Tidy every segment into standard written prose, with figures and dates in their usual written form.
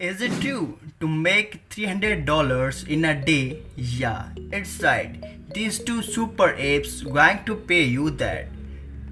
Is it true to make $300 in a day? Yeah, it's right. These two super apps going to pay you that.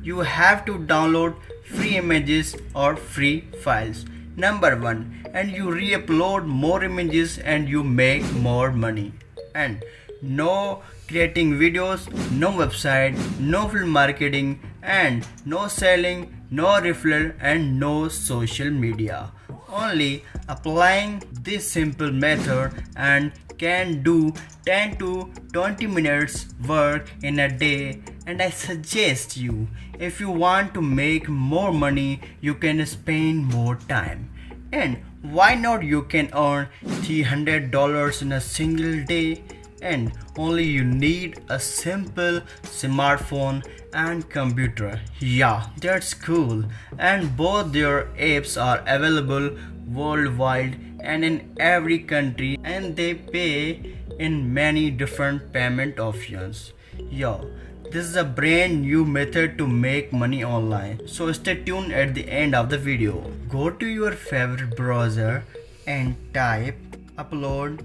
You have to download free images or free files. Number 1, and you re-upload more images and you make more money. And no creating videos, no website, no film marketing, and no selling, no referral, and no social media. Only applying this simple method and can do 10 to 20 minutes work in a day. And I suggest you, if you want to make more money, you can spend more time. And why not, you can earn $300 in a single day. And only you need a simple smartphone and computer. Yeah, that's cool. And both their apps are available worldwide and in every country, and they pay in many different payment options. Yo, this is a brand new method to make money online. So stay tuned at the end of the video. Go to your favorite browser and type upload.io,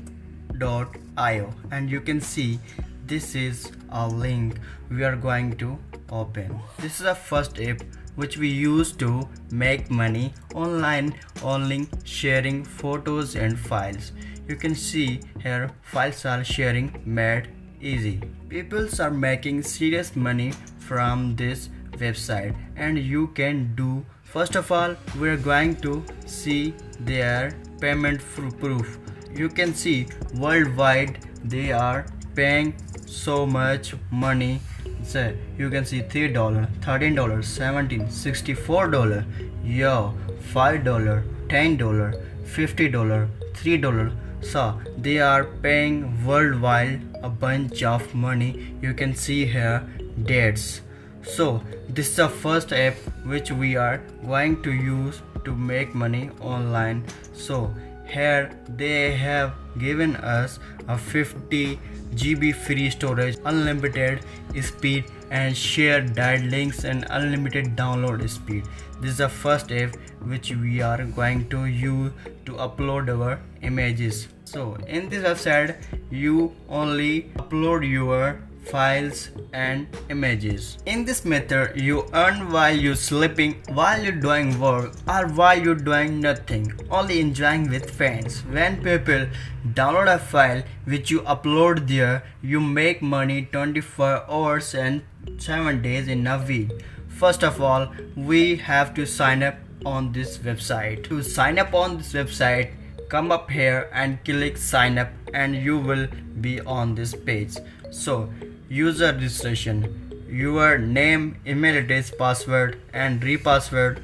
and you can see this is a link we are going to open. This is the first app which we use to make money online, only sharing photos and files. You can see here files are sharing made easy. People are making serious money from this website, and you can do. First of all, we're going to see their payment proof. You can see worldwide they are paying so much money. So you can see $3, $13, $17, $64, yo, $5, $10, $50, $3. So they are paying worldwide a bunch of money. You can see here dates. So this is the first app which we are going to use to make money online. So here they have given us a 50 GB free storage, unlimited speed, and shared direct links and unlimited download speed. This is the first app which we are going to use to upload our images. So in this website you only upload your files and images. In this method you earn while you're sleeping, while you're doing work, or while you're doing nothing, only enjoying with friends. When people download a file which you upload there, you make money 24 hours and 7 days in a week. First of all, we have to sign up on this website. To sign up on this website, come up here and click sign up, and you will be on this page. So user registration, your name, email address, password, and repassword,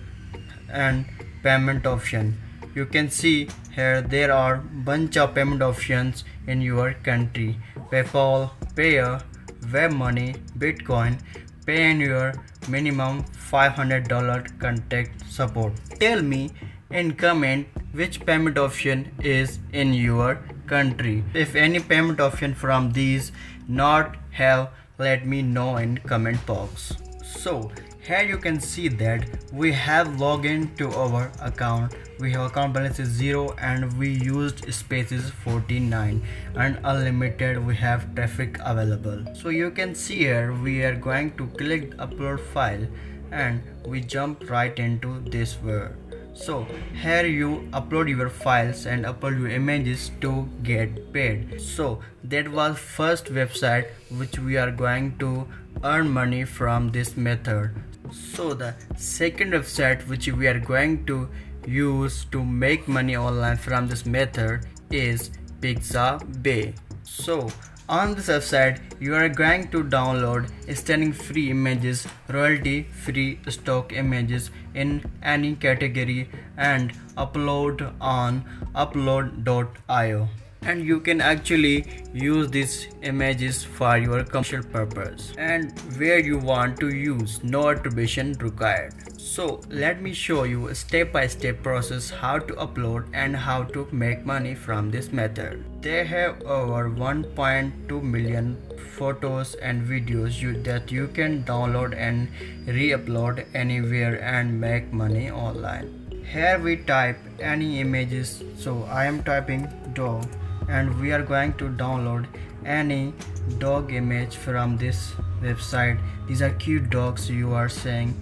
and payment option. You can see here there are bunch of payment options in your country: PayPal, Payer, WebMoney, Bitcoin. Pay in your minimum $500 contact support. Tell me in comment which payment option is in your country. If any payment option from these not have, let me know in comment box. So here you can see that we have logged into our account. We have account balance is 0 and we used spaces 49, and unlimited we have traffic available. So you can see here we are going to click upload file, and we jump right into this word. So here you upload your files and upload your images to get paid. So that was first website which we are going to earn money from this method. So the second website which we are going to use to make money online from this method is Pixabay. So on this website you are going to download stunning free images, royalty free stock images in any category, and upload on upload.io. And you can actually use these images for your commercial purpose and where you want to use, no attribution required. So let me show you a step-by-step process how to upload and how to make money from this method. They have over 1.2 million photos and videos that you can download and re-upload anywhere and make money online. Here we type any images. So I am typing dog and we are going to download any dog image from this website. These are cute dogs you are saying.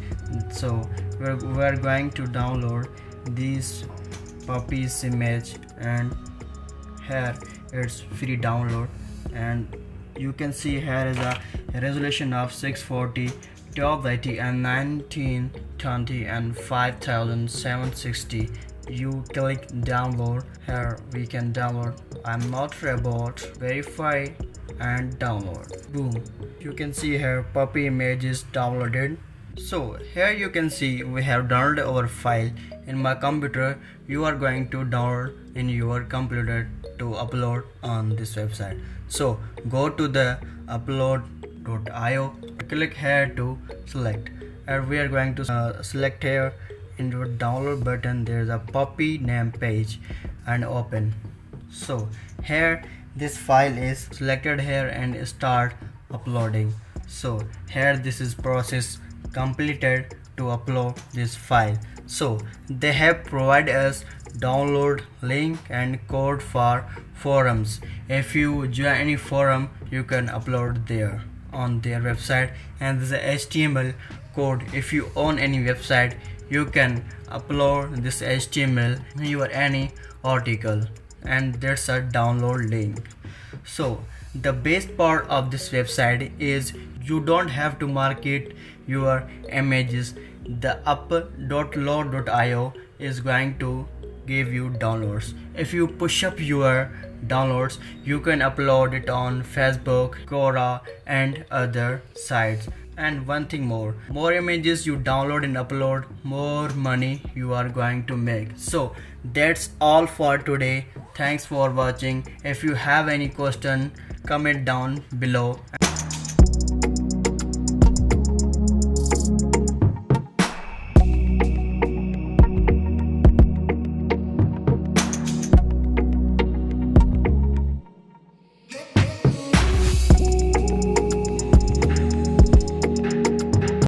So we're going to download these puppies image, and here it's free download, and you can see here is a resolution of 640, 1280 and 1920 and 5760. You click download. Here we can download. I'm not robot. Verify and download. Boom, you can see here puppy image is downloaded. So here you can see we have downloaded our file in my computer. You are going to download in your computer to upload on this website. So go to the upload.io, click here to select, and we are going to select here in your download button. There is a puppy name page and open. So here this file is selected here and start uploading. So here this is process completed to upload this file. So they have provided us download link and code for forums. If you join any forum, you can upload there on their website, and this is HTML code. If you own any website, you can upload this HTML in your any article, and that's a download link. So the best part of this website is you don't have to market your images. The up.load.io is going to give you downloads. If you push up your downloads, you can upload it on Facebook, Quora and other sites. And one thing more images you download and upload, more money you are going to make. So that's all for today. Thanks for watching. If you have any question, comment down below.